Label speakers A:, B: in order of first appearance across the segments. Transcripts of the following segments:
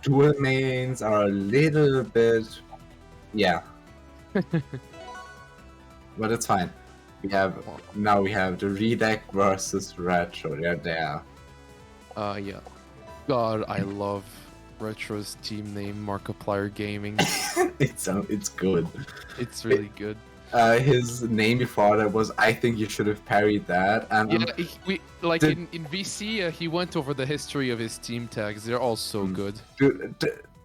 A: dual mains are a little bit, yeah, but it's fine. We have now we have the Readek versus Retro. They're there.
B: Yeah. God, I love Retro's team name, Markiplier Gaming.
A: It's good.
B: It's really good.
A: His name before that was I think you should have parried that. And
B: Yeah, we like in VC, he went over the history of his team tags. They're all so good.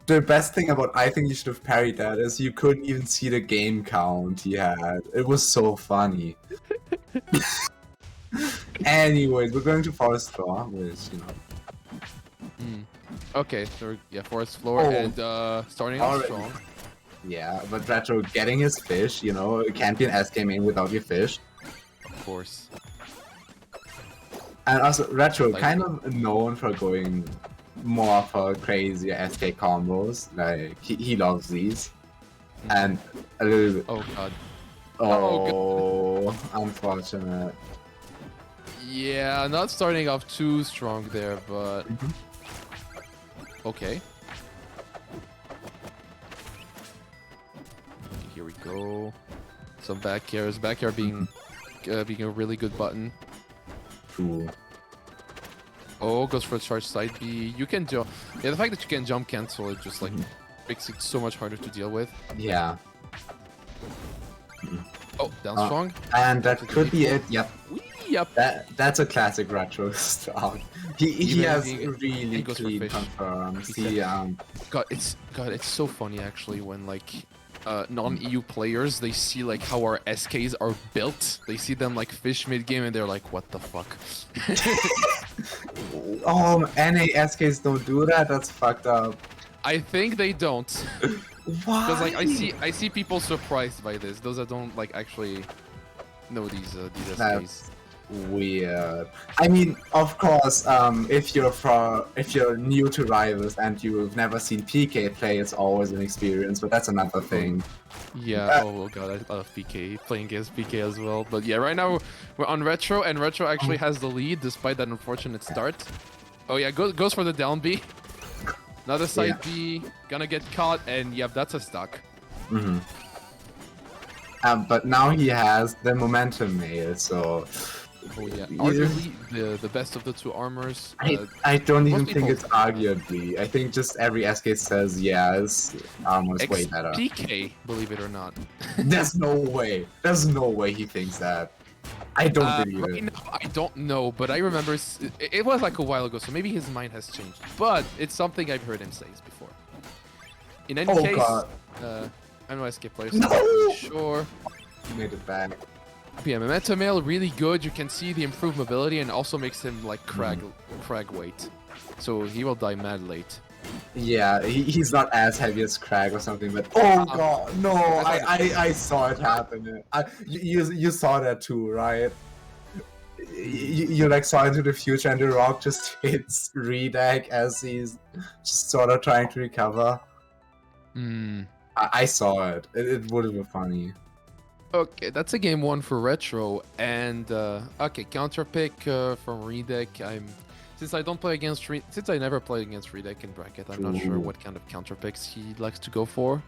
A: The best thing about I think you should have parried that is you couldn't even see the game count he had. It was so funny. Anyways, we're going to Forest Floor, which, you know.
B: Okay, so yeah, Forest Floor and starting off strong.
A: Yeah, but Retro getting his fish, you know, it can't be an SK main without your fish.
B: Of course.
A: And also, Retro kind of known for going more for crazy SK combos. Like, he loves these. And a little bit...
B: Oh god.
A: Oh, unfortunate.
B: Yeah, not starting off too strong there, but... Okay. Here we go. Some back airs. Back air being a really good button.
A: Cool.
B: Oh, goes for a charge side B. You can jump. Yeah, the fact that you can jump cancel it just like makes it so much harder to deal with.
A: Yeah.
B: Oh, down strong.
A: And that could be it. Yep.
B: Yep.
A: That's a classic Retro style. He has really clean confirms.
B: God, it's so funny actually when like non-EU players, they see like how our SKs are built. They see them like fish mid-game and they're like, what the fuck?
A: Oh, NA SKs don't do that? That's fucked up.
B: I think they don't.
A: Why?
B: Because like I see people surprised by this. Those that don't like actually know these SKs.
A: That's weird. I mean, of course, if you're new to Rivals and you've never seen PK play, it's always an experience. But that's another thing.
B: Yeah. Oh god, I love PK, playing against PK as well. But yeah, right now we're on Retro, and Retro actually has the lead despite that unfortunate start. Oh yeah, goes for the down B. Another side B, gonna get caught, and yep, that's a stock.
A: But now he has the momentum mail, so.
B: Oh yeah, arguably the best of the two armors.
A: I don't even think it's arguably. I think just every SK says his armor is way better.
B: PK, believe it or not.
A: There's no way. There's no way he thinks that. I don't believe it.
B: Now, I don't know, but I remember it was like a while ago, so maybe his mind has changed. But it's something I've heard him say before. In any case, I know SK players. No! Sure.
A: He made it back.
B: Yeah, momentum mail really good. You can see the improved mobility and also makes him like crag weight. So he will die mad late.
A: Yeah, he's not as heavy as Crag or something, but oh god, no! I saw it happen. You saw that too, right? You like saw into the future, and the rock just hits Readek as he's just sort of trying to recover. I saw it. It would have been funny.
B: Okay, that's a game one for Retro, and okay, counter pick from Readek. Since I never played against Readek in bracket, I'm not sure what kind of counter picks he likes to go for.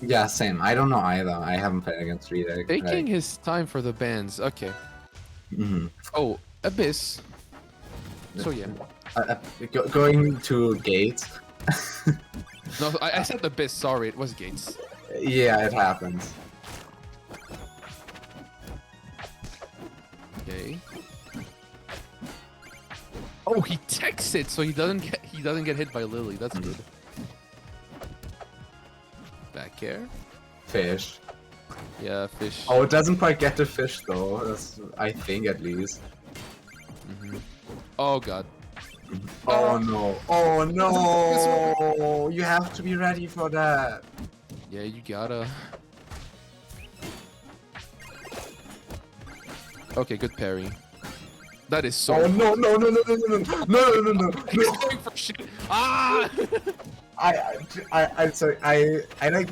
A: Yeah, same. I don't know either. I haven't played against Readek.
B: Taking his time for the bans. Okay. Oh, Abyss. So yeah.
A: Going to Gates.
B: No, I said Abyss. Sorry, it was Gates.
A: Yeah, it happens.
B: Okay. Oh, he techs it, so he doesn't get hit by Lily. That's good. Back air.
A: Fish.
B: Yeah, fish.
A: Oh, it doesn't quite get the fish though. That's, I think at least.
B: Oh god.
A: Oh no. Oh no. You have to be ready for that.
B: Yeah, you gotta. Okay, good parry. That is so.
A: Oh no no no no no no no no no no!
B: He's going for shit. Ah!
A: I'm sorry. I like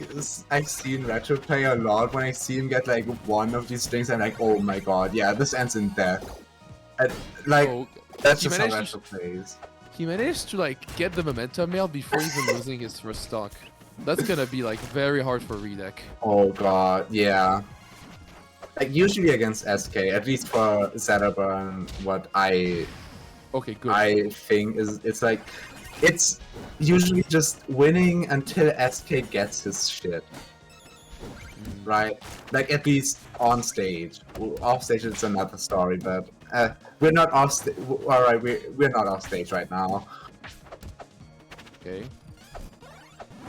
A: I've seen Retro play a lot. When I see him get like one of these things, I'm like, oh my god, yeah, this ends in death. And, like that's just how Retro plays.
B: he managed to like get the momentum mail before even losing his first stock. That's gonna be like very hard for Readek.
A: Oh god, yeah. Like usually against SK, at least for Zetterburn, what I think is it's usually just winning until SK gets his shit. Right? Like at least on stage. Off stage it's another story, but we're not off stage. Alright, we're not off stage right now.
B: Okay.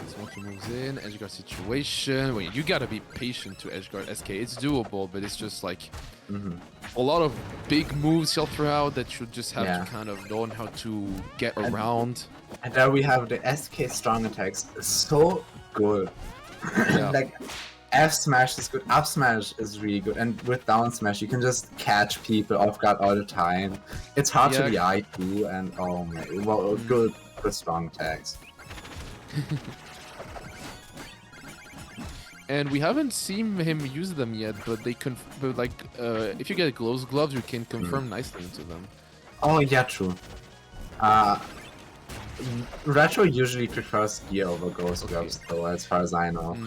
B: Smoky moves in, edgeguard situation. Wait, you gotta be patient to edgeguard SK. It's doable, but it's just like a lot of big moves he'll throw out that you just have to kind of learn how to get around.
A: And there we have the SK strong attacks. So good.
B: Yeah.
A: Like F smash is good, up smash is really good, and with down smash you can just catch people off guard all the time. It's hard to be I2, and oh my, well, good strong attacks.
B: And we haven't seen him use them yet, but they if you get gloves, you can confirm nicely into them.
A: Oh yeah, true. Retro usually prefers gear over ghost gloves, though, as far as I know.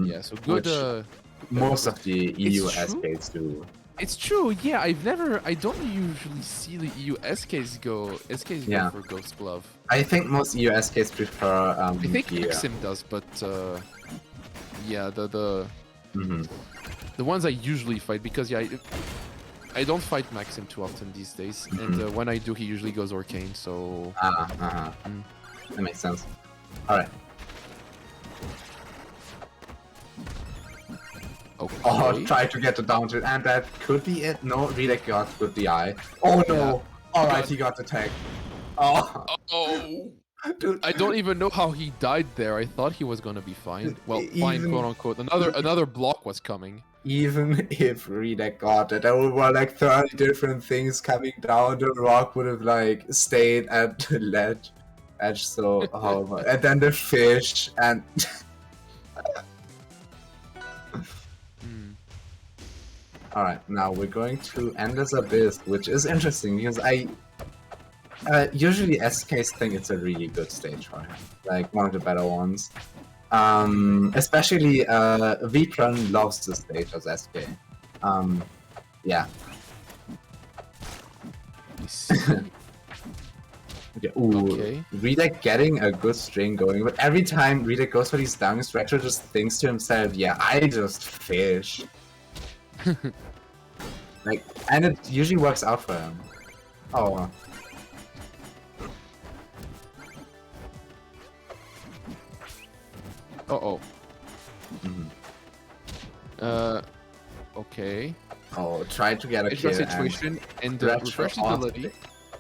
B: Yeah, so good.
A: Most of the EU SKs do.
B: It's true. Yeah, I don't usually see the EU SKs go for ghost glove.
A: I think most EU SKs prefer
B: I think
A: gear.
B: Maxim does, but yeah, the ones I usually fight, because I don't fight Maxim too often these days, and when I do, he usually goes Arcane, so...
A: That makes sense. Alright.
B: Okay.
A: Oh, try to get the down tilt, and that could be it. No, Readek got with the eye. Oh no! Alright, he got the tag. Oh!
B: Oh!
A: Dude.
B: I don't even know how he died there. I thought he was gonna be fine. Well, fine, quote unquote. Another block was coming.
A: Even if Readek got it, there were like 30 different things coming down. The rock would have like stayed at the edge. So, oh my. And then the fish and. Alright, now we're going to Endless Abyss, which is interesting because usually SKs think it's a really good stage for him, like one of the better ones. Especially Vipran loves the stage as SK. Yeah. Okay. Readek getting a good string going, but every time Readek goes for these downs, Retro just thinks to himself, yeah, I just fish. Like, and it usually works out for him. Oh.
B: Uh-oh. Okay.
A: Oh, try to get a kill.
B: Situation and refresh the ability,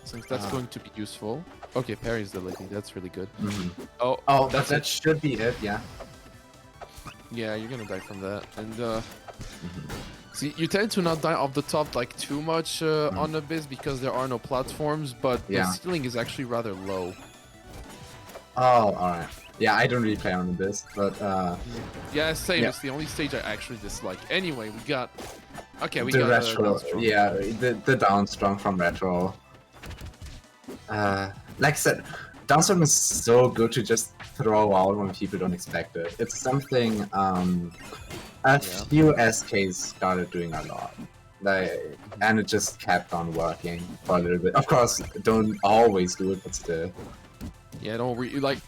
B: since that's going to be useful. Okay, parries the ability, that's really good. Oh,
A: that should be it, yeah.
B: Yeah, you're gonna die from that. And see, you tend to not die off the top like too much on Abyss because there are no platforms, but the ceiling is actually rather low.
A: Oh, alright. Yeah, I don't really play on Abyss, but
B: yeah, same. It's the only stage I actually dislike. Anyway, we got
A: the Retro. Yeah, the down strong from Retro. Like I said, down strong is so good to just throw out when people don't expect it. It's something a few SKs started doing a lot. Like, and it just kept on working for a little bit. Of course, don't always do it, but still.
B: Yeah,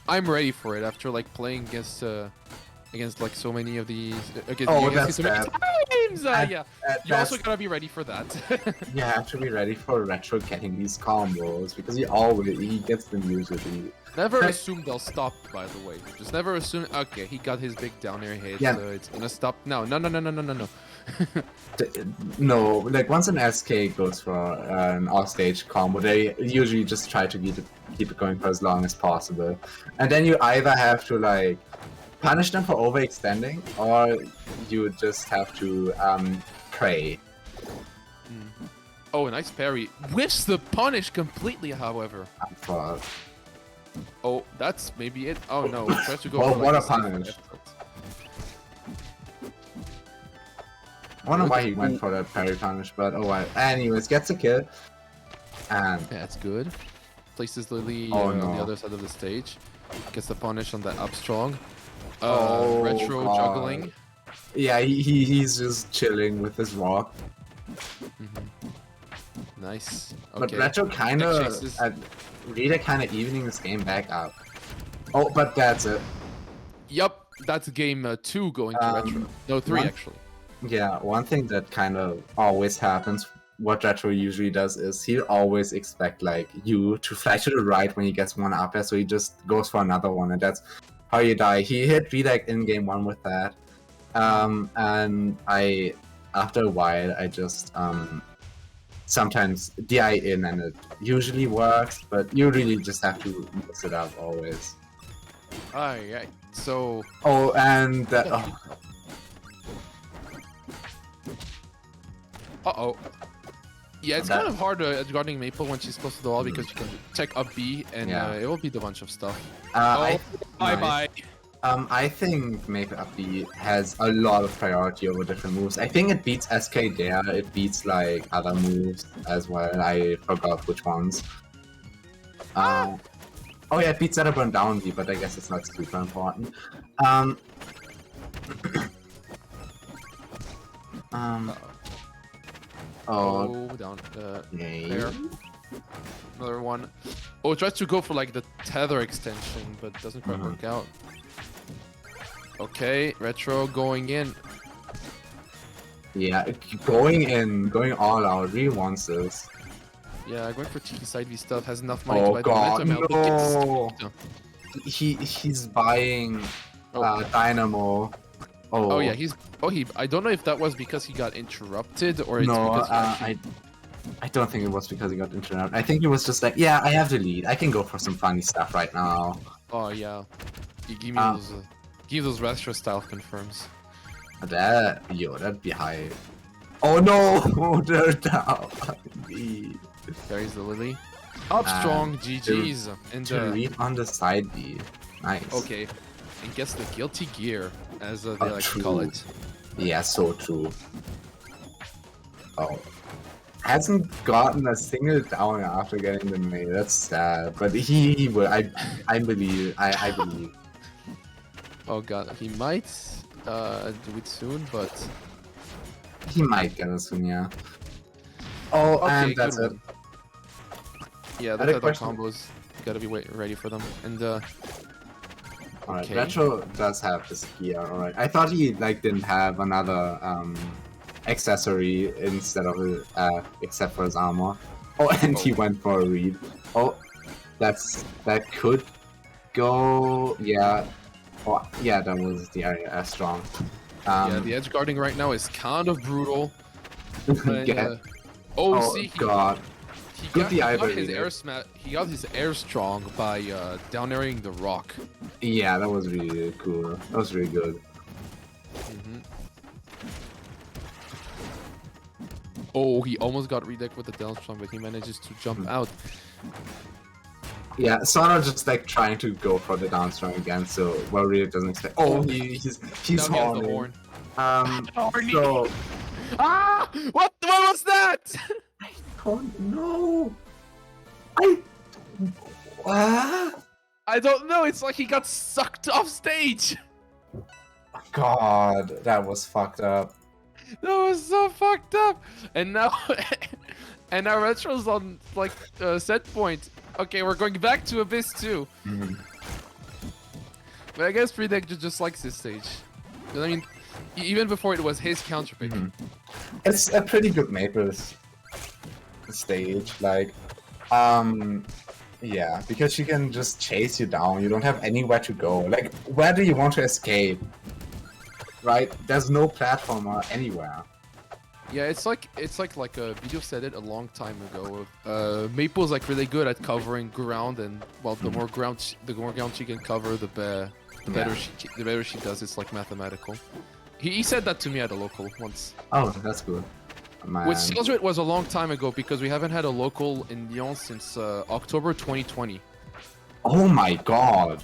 B: I'm ready for it after like playing against like so many of these.
A: That's
B: so many times. Yeah, you also gotta be ready for that.
A: You have to be ready for Retro getting these combos because he gets them usually.
B: Never assume they'll stop. By the way, just never assume. Okay, he got his big down air hit. Yeah. So it's gonna stop. No.
A: No, like once an SK goes for an offstage combo, they usually just try to keep it going for as long as possible, and then you either have to like punish them for overextending, or you just have to pray.
B: Oh, a nice parry. Whiffs the punish completely, however. Oh, that's maybe it. Oh no, tries to go.
A: Oh, what a punish! I wonder why he went for that parry punish, but oh well. Anyways, gets a kill. And
B: that's good. places Lily
A: Oh,
B: on the
A: no.
B: other side of the stage. Gets the punish on that up strong.
A: Oh,
B: Retro
A: God.
B: juggling.
A: Yeah, he's just chilling with his rock.
B: Nice.
A: But
B: Okay.
A: Retro kind
B: Tech
A: of,
B: chases.
A: Readek kind of evening this game back up. Oh, but that's it.
B: Yup, that's game 2 going to Retro. No, 3
A: one-
B: actually.
A: Yeah, one thing that kind of always happens, what Retro usually does is he'll always expect like you to fly to the right when he gets one up there, so he just goes for another one, and that's how you die. He hit Readek in game 1 with that. And after a while, I just sometimes DI in, and it usually works, but you really just have to mix it up always.
B: Alright, so...
A: Oh, and that... Oh.
B: Uh-oh. Yeah, it's kind of hard guarding Maypul when she's close to the wall because she can check up B and it will beat a bunch of stuff. Bye-bye.
A: I think Maypul up B has a lot of priority over different moves. I think it beats SK there, it beats like other moves as well. I forgot which ones. Oh yeah, it beats Zetterburn down B, but I guess it's not super important.
B: Oh, down there. Another one. Oh, it tries to go for like the tether extension, but doesn't quite work out. Okay, Retro going in.
A: Yeah, going all out, really wants this.
B: Yeah, going for cheeky side V stuff, has enough money
A: Oh
B: to buy
A: god,
B: the momentum.
A: no! He's buying Dynamo.
B: Oh yeah, I don't know if that was because he got interrupted or it's because
A: I don't think it was because he got interrupted. I think it was just like, yeah, I have the lead. I can go for some funny stuff right now.
B: Oh yeah, you give me those retro style confirms.
A: That'd be high. Oh no, they're down.
B: There's the Lily. Up strong, GG's. And
A: read on the side B. Nice.
B: Okay, and gets the guilty gear, as they like to call it.
A: Yeah, so true. Oh. Hasn't gotten a single down after getting the mail. That's sad. But he will. I believe. I believe.
B: Oh god, he might do it soon, but
A: he might get it soon, yeah. Oh, okay, and that's it.
B: Yeah, the tether combos. You gotta be ready for them. And
A: alright, Retro does have this gear. Alright, I thought he like didn't have another accessory instead of except for his armor. Oh, and he went for a read. Oh, that could go. Yeah. Oh, yeah, that was the area strong.
B: Yeah, the edge guarding right now is kind of brutal. And,
A: oh
B: see,
A: god.
B: He got his air strong by down airing the rock.
A: Yeah, that was really cool. That was really good.
B: Oh, he almost got Readek with the down strong, but he manages to jump out.
A: Yeah, Sona just like trying to go for the down strong again, so well Readek doesn't expect. Oh, he's horny. So.
B: Ah! What was that?
A: Oh no!
B: I don't know. It's like he got sucked off stage.
A: God, that was fucked up.
B: That was so fucked up. And now, and now Retro's on like set point. Okay, we're going back to Abyss too. But I guess Readek just likes this stage. I mean, even before it was his counterpick.
A: It's a pretty good Maypul stage, like, yeah, because she can just chase you down. You don't have anywhere to go. Like, where do you want to escape? Right? There's no platformer anywhere.
B: Yeah, it's like a video said it a long time ago. Maypul's like really good at covering ground, and well, the more ground she can cover, the better she does. It's like mathematical. He said that to me at a local once.
A: Oh, that's good.
B: With Skills it was a long time ago because we haven't had a local in Lyon since October 2020.
A: Oh my god.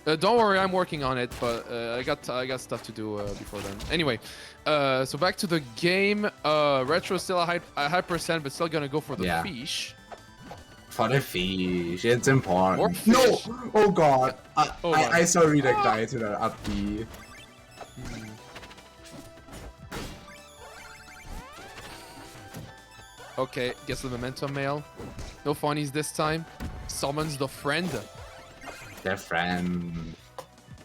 B: Don't worry, I'm working on it, but I got stuff to do before then. Anyway, so back to the game. Retro still a high percent, but still gonna go for the fish.
A: For the fish, it's important.
B: More
A: No!
B: fish.
A: Oh god!
B: Oh,
A: I saw Readek die to that up B.
B: Okay, gets the momentum mail. No funnies this time. Summons the friend.
A: Their friend.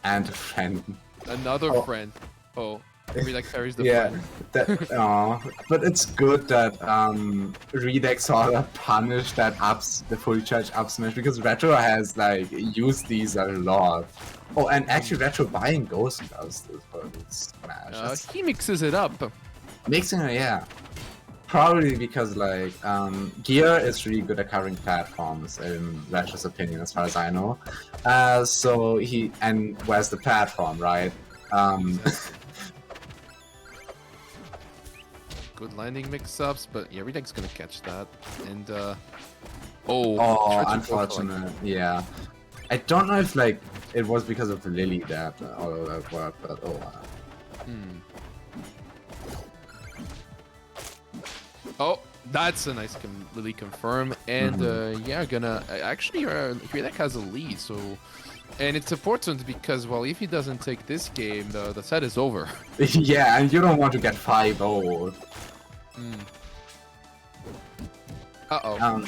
A: And a friend.
B: Another friend. Oh, Readek parries the
A: Yeah,
B: friend.
A: but it's good that Readek sort of punished that the fully charged up smash because Retro has like used these a lot. Oh, and actually Retro buying Ghost does this for this smash.
B: He mixes it up.
A: Mixing it, yeah. Probably because like Gear is really good at covering platforms in Retro's opinion, as far as I know. So where's the platform, right?
B: Good landing mix-ups, but yeah, Readek's gonna catch that. And
A: oh, unfortunate. Yeah, I don't know if like it was because of Lily that all of that worked, but oh.
B: Oh, that's a nice Lily confirm. And yeah, actually Readek has a lead, so. And it's important because, well, if he doesn't take this game, the set is over.
A: Yeah, and you don't want to get 5-0.
B: Uh-oh.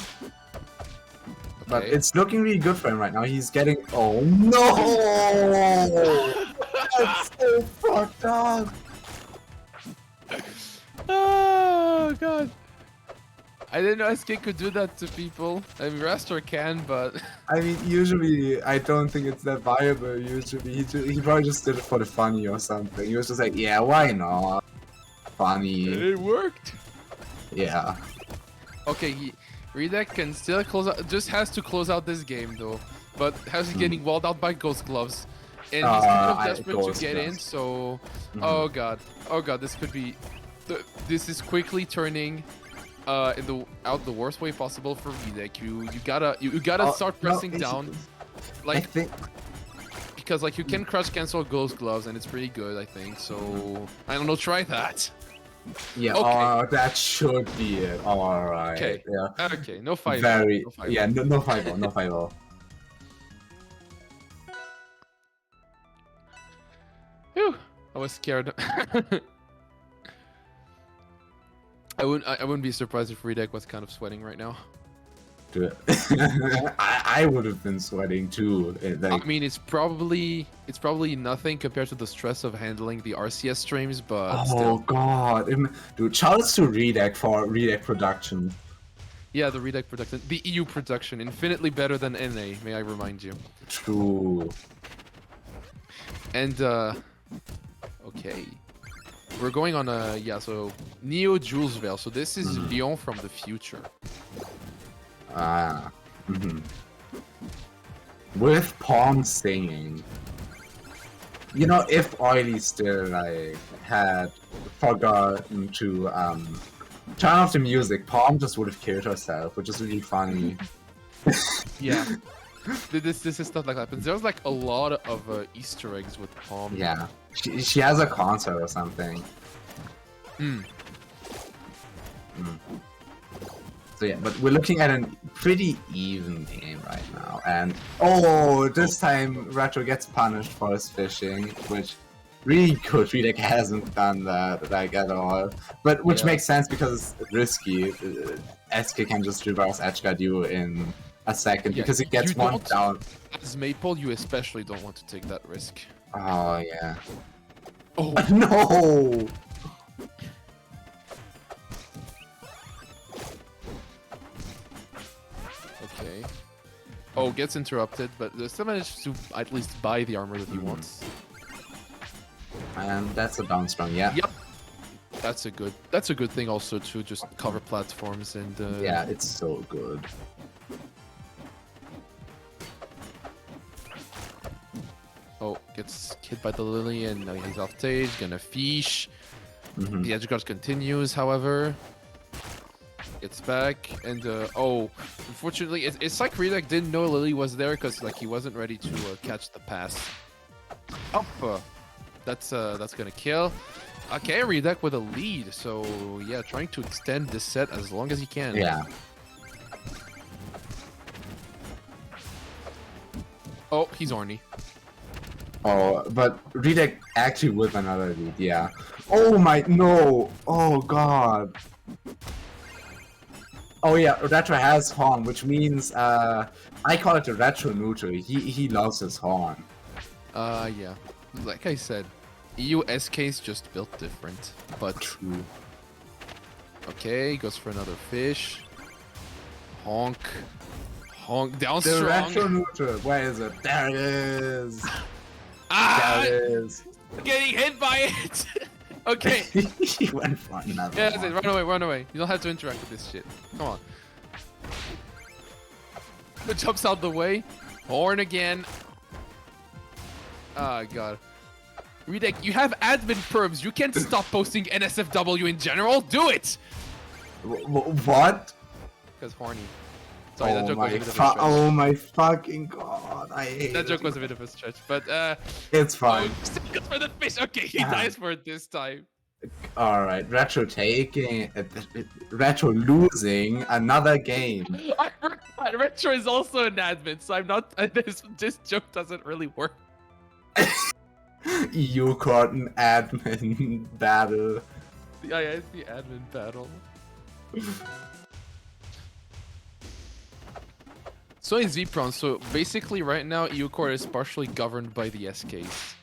A: But it's looking really good for him right now. He's getting... Oh, no! That's so fucked up!
B: Oh, God. I didn't know SK could do that to people. I mean, Rastor can, but...
A: I mean, usually, I don't think it's that viable, usually. He probably just did it for the funny or something. He was just like, yeah, why not? Funny.
B: It worked.
A: Yeah.
B: Okay, Readek can still close out... Just has to close out this game, though. But he's getting walled out by Ghost Gloves. And he's kind of desperate to get in, so... Oh, God. Oh, God, this could be... This is quickly turning... out the worst way possible for Readek. You gotta start pressing down, like because like you can crush cancel Ghost Gloves and it's pretty good, I think. So I don't know, try that.
A: Yeah.
B: Okay.
A: That should be it. All right.
B: Okay.
A: Yeah.
B: Okay. No fight.
A: Very.
B: No fight.
A: Yeah. No 5-0. No 5-0.
B: Phew. I was scared. I wouldn't be surprised if Readek was kind of sweating right now.
A: I would have been sweating too.
B: I mean, it's probably nothing compared to the stress of handling the RCS streams, but still.
A: God, dude! Shouts to Readek for Readek production.
B: Yeah, the Readek production, the EU production, infinitely better than NA. May I remind you?
A: True.
B: And okay. We're going on so Neo Jules Veil. So this is Leon from the future.
A: With Palm singing. You know, if Oily still like had forgotten to turn off the music, Palm just would have killed herself, which is really funny.
B: Yeah. This is stuff like that. But there's like a lot of Easter eggs with Palm.
A: Yeah. She has a concert or something. So yeah, but we're looking at a pretty even game right now, and this time Retro gets punished for his fishing, which really good. Readek hasn't done that like at all, but which makes sense because it's risky. SK can just reverse edgeguard you in a second because it gets one down.
B: As Maypul, you especially don't want to take that risk.
A: Oh yeah.
B: Oh
A: no!
B: Okay. Oh, gets interrupted, but they still managed to at least buy the armor that he wants.
A: And that's a down strong, yeah.
B: Yep. That's a good thing also to just cover platforms and
A: yeah, it's so good.
B: Oh, gets hit by the Lily and now he's off stage, gonna fish. The edge guard continues, however. Gets back and unfortunately it's like Readek didn't know Lily was there because like he wasn't ready to catch the pass. Up, that's gonna kill. Okay, Readek with a lead, so yeah, trying to extend this set as long as he can.
A: Yeah.
B: Oh, he's horny.
A: Oh, but Readek actually with another lead, yeah. Oh my, no! Oh god. Oh yeah, Retro has horn, which means, I call it a retro neutral. He loves his horn.
B: Yeah. Like I said, EU SK is just built different, but...
A: True.
B: Okay, goes for another fish. Honk. Honk, down
A: The
B: strong.
A: retro neutral, where is it? There it is!
B: Ah!
A: There it is!
B: Getting hit by it! Okay.
A: He went for another
B: Yeah, that's it.
A: one.
B: Run away, run away. You don't have to interact with this shit. Come on. It jumps out the way. Horn again. Oh, God. Readek, you have admin perms. You can't stop posting NSFW in general. Do it!
A: What?
B: Because horny. Sorry, that joke was a bit of a stretch.
A: Oh my fucking god, I hate
B: That joke
A: it.
B: was a bit of a stretch, but
A: It's fine.
B: still goes for the fish. Okay, he dies for it this time.
A: Alright, Retro taking... Retro losing another game.
B: I forgot. Retro is also an admin, so I'm not... This joke doesn't really work.
A: EU Cotton admin battle.
B: Yeah, it's the admin battle. So is Vpron. So basically, right now, EU Core is partially governed by the SKs.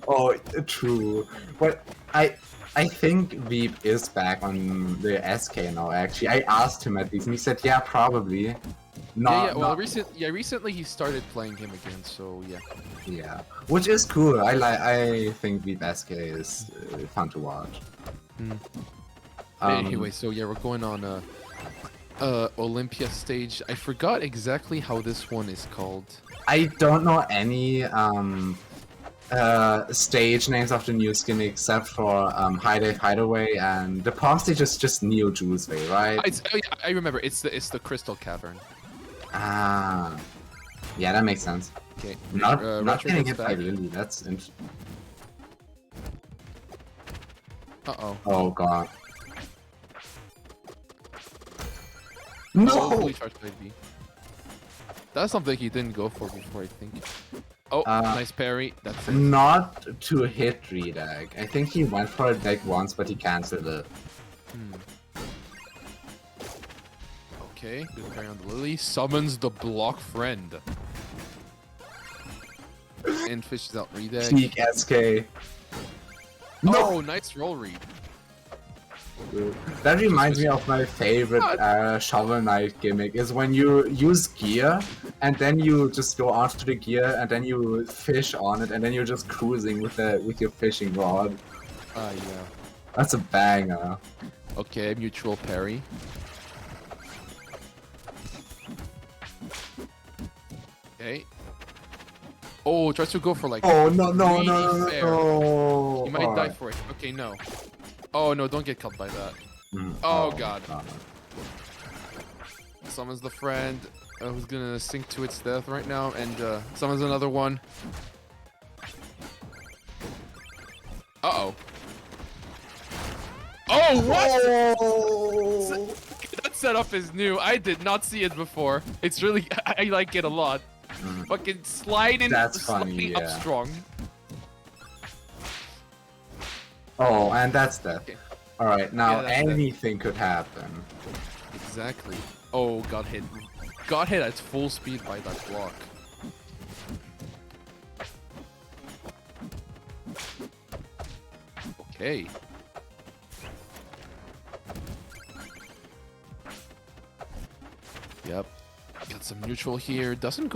A: Oh, true. But I think Veep is back on the SK now, actually. I asked him at least, and he said, yeah, probably.
B: Well, recently he started playing him again, so yeah.
A: Yeah, which is cool. I think Veep SK is fun to watch.
B: Anyway, so yeah, we're going on Olympia stage. I forgot exactly how this one is called.
A: I don't know any stage names of the new skin except for Hideaway and the pop stage is just Neo Juice Way, right?
B: I remember. It's the Crystal Cavern.
A: Ah, yeah, that makes sense.
B: Okay.
A: Not getting
B: gets
A: hit by
B: back.
A: Lily. That's interesting.
B: Uh-oh.
A: Oh god.
B: Oh,
A: No.
B: fully charged by B. That's something he didn't go for before, I think. Oh, nice parry. That's it.
A: Not to hit Readek. I think he went for it like once, but he cancelled it.
B: Okay, good parry on the Lily. Summons the block friend. And fishes out Readek.
A: Peak SK.
B: Oh, nice roll read.
A: That reminds me of my favorite Shovel Knight gimmick, is when you use gear, and then you just go after the gear, and then you fish on it, and then you're just cruising with your fishing rod.
B: Yeah.
A: That's a banger.
B: Okay, mutual parry. Okay. Oh, tries to go for like...
A: Oh, no,
B: really fair.
A: no.
B: He might die for it. Okay, no. Oh, no, don't get caught by that. Oh, God. Summons the friend who's gonna sink to its death right now, and summons another one. Uh-oh. Oh, what?
A: Oh.
B: That setup is new. I did not see it before. It's really... I like it a lot. Fucking sliding up strong.
A: Oh, and that's death.
B: Okay.
A: Alright, now
B: Yeah, that's
A: anything could happen.
B: Exactly. Oh, got hit. Got hit at full speed by that block. Okay. Yep. Got some neutral here. Doesn't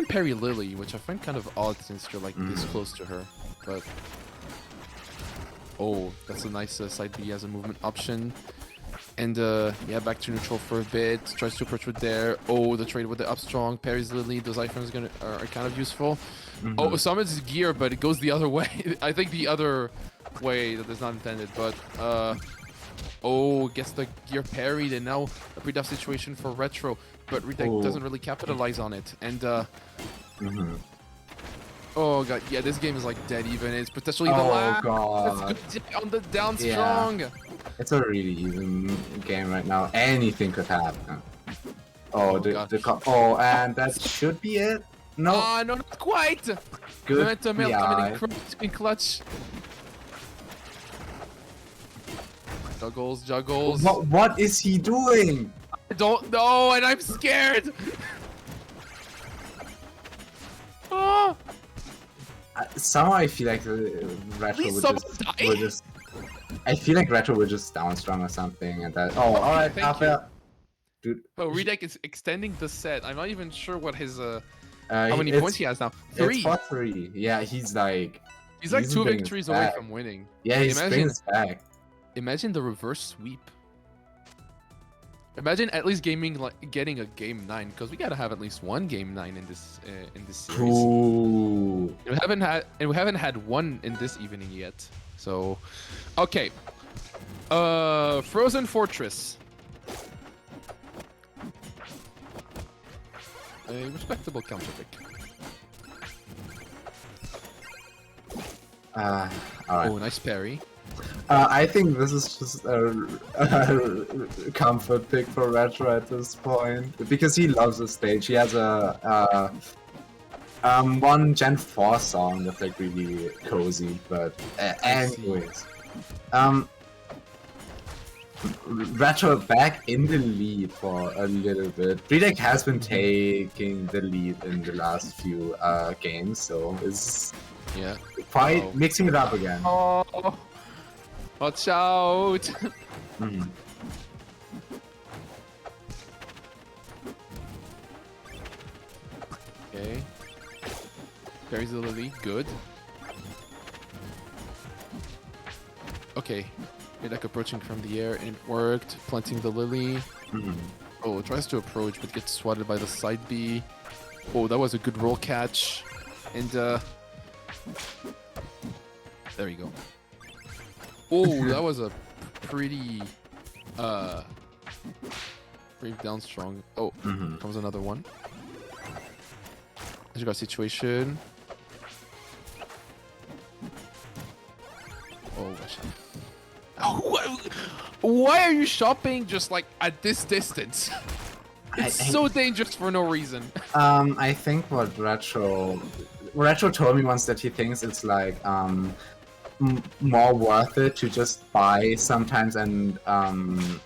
B: parry Lily, which I find kind of odd since you're like this close to her. But oh, that's a nice side B as a movement option. And yeah, back to neutral for a bit. Tries to approach with there. Oh, the trade with the up strong parries Lily. Those iframes are kind of useful. Oh, summons gear, but it goes the other way. I think the other way that is not intended, but oh, gets the gear parried, and now a pretty tough situation for Retro, but Readek doesn't really capitalize on it. And oh god, yeah, this game is like dead even. It's potentially the last.
A: God.
B: Let's go on the down strong.
A: It's a really even game right now. Anything could happen. Oh, and that should be it. No.
B: Ah, no, not quite.
A: Good.
B: Momentum melt
A: Yeah.
B: coming in clutch. Juggles.
A: What is he doing?
B: I don't know, and I'm scared. Oh,
A: Somehow I feel like Retro
B: please
A: would
B: someone die.
A: just. I feel like Retro would just down strong or something, and that. Oh, all right,
B: thank you.
A: Alpha. Dude.
B: Oh, Readek is extending the set. I'm not even sure what his how
A: How
B: many points he has now. 3.
A: It's for 3. Yeah, he's like
B: 2
A: bringing
B: victories
A: us
B: away
A: back.
B: from winning.
A: Yeah, he's bringing us back.
B: Imagine the reverse sweep. Imagine at least getting a game 9, because we gotta have at least one game 9 in this series.
A: Ooh.
B: We haven't had one in this evening yet. So, okay. Frozen Fortress. A respectable counter pick.
A: All right.
B: Oh, nice parry.
A: I think this is just a comfort pick for Retro at this point because he loves the stage. He has a one Gen 4 song that's like really cozy. But anyways, Retro back in the lead for a little bit. Readek has been taking the lead in the last few games, so it's quite mixing it up again.
B: Oh. Watch out!
A: Mm.
B: Okay. Parries the lily. Good. Okay. Readek approaching from the air, and it worked. Planting the lily.
A: Mm.
B: Oh, it tries to approach, but gets swatted by the side B. Oh, that was a good roll catch. And, there you go. Oh, that was a pretty down strong. Oh, comes another one. As you got situation. Oh, why are you shopping just like at this distance? It's so dangerous for no reason.
A: I think what Retro told me once that he thinks it's like more worth it to just buy sometimes and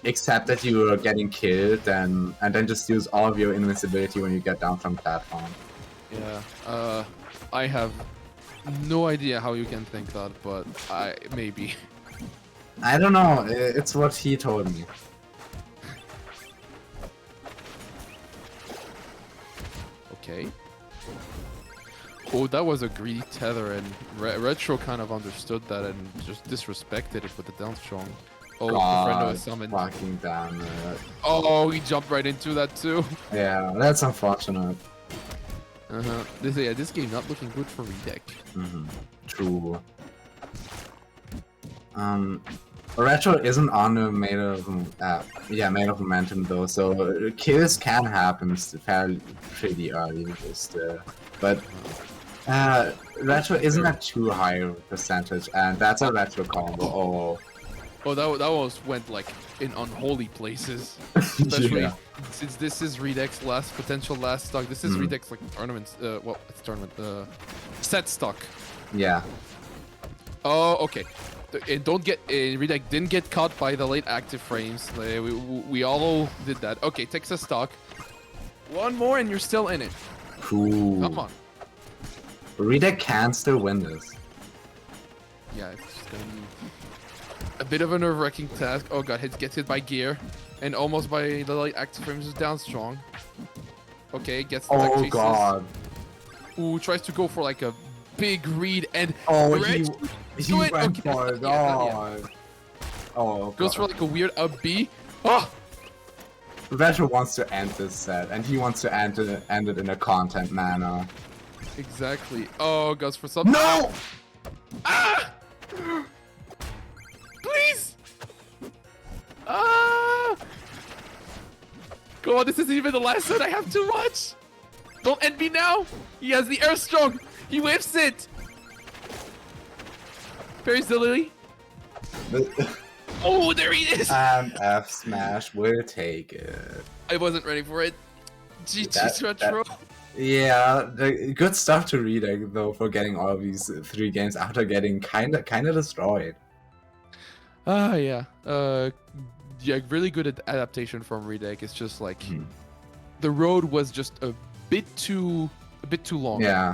A: accept that you are getting killed and then just use all of your invincibility when you get down from platform.
B: Yeah, I have no idea how you can think that, but maybe.
A: I don't know, it's what he told me.
B: Okay. Oh, that was a greedy tether, and Retro kind of understood that and just disrespected it with the down strong. Oh,
A: God,
B: the friend was summoned.
A: Fucking damn it.
B: Oh, he jumped right into that too.
A: Yeah, that's unfortunate.
B: This game not looking good for Readek.
A: True. Retro isn't on a made of momentum though, so kills can happen pretty early still. But Retro isn't at too high a percentage, and that's a Retro combo.
B: Oh, that was went like in unholy places, especially since this is Readek's potential last stock. This is Readek's like tournament. Well, it's tournament. Set stock.
A: Yeah.
B: Oh, okay. And don't get Readek didn't get caught by the late active frames. We all did that. Okay, takes a stock. One more and you're still in it.
A: Cool.
B: Come on.
A: Readek can still win this.
B: Yeah, it's gonna be a bit of a nerve-wracking task. Oh god, gets hit by gear, and almost by the late active frames is down strong. Okay, gets the tech chases.
A: God.
B: Ooh, tries to go for like a big read and
A: he went for it.
B: Goes for like a weird up B. Oh!
A: Retro wants to end this set, and he wants to end it in a content manner.
B: Exactly. Oh, goes for something.
A: No!
B: Ah! Please! Ah! God, this isn't even the last set I have to watch. Don't end me now. He has the air strong. He whiffs it. Parries the lily. Oh, there he is.
A: And F smash will take it.
B: I wasn't ready for it. GG's Retro.
A: Yeah, good stuff to Readek though for getting all of these 3 games after getting kinda destroyed.
B: Yeah. Yeah, really good adaptation from Readek. It's just like the road was just a bit too long.
A: Yeah.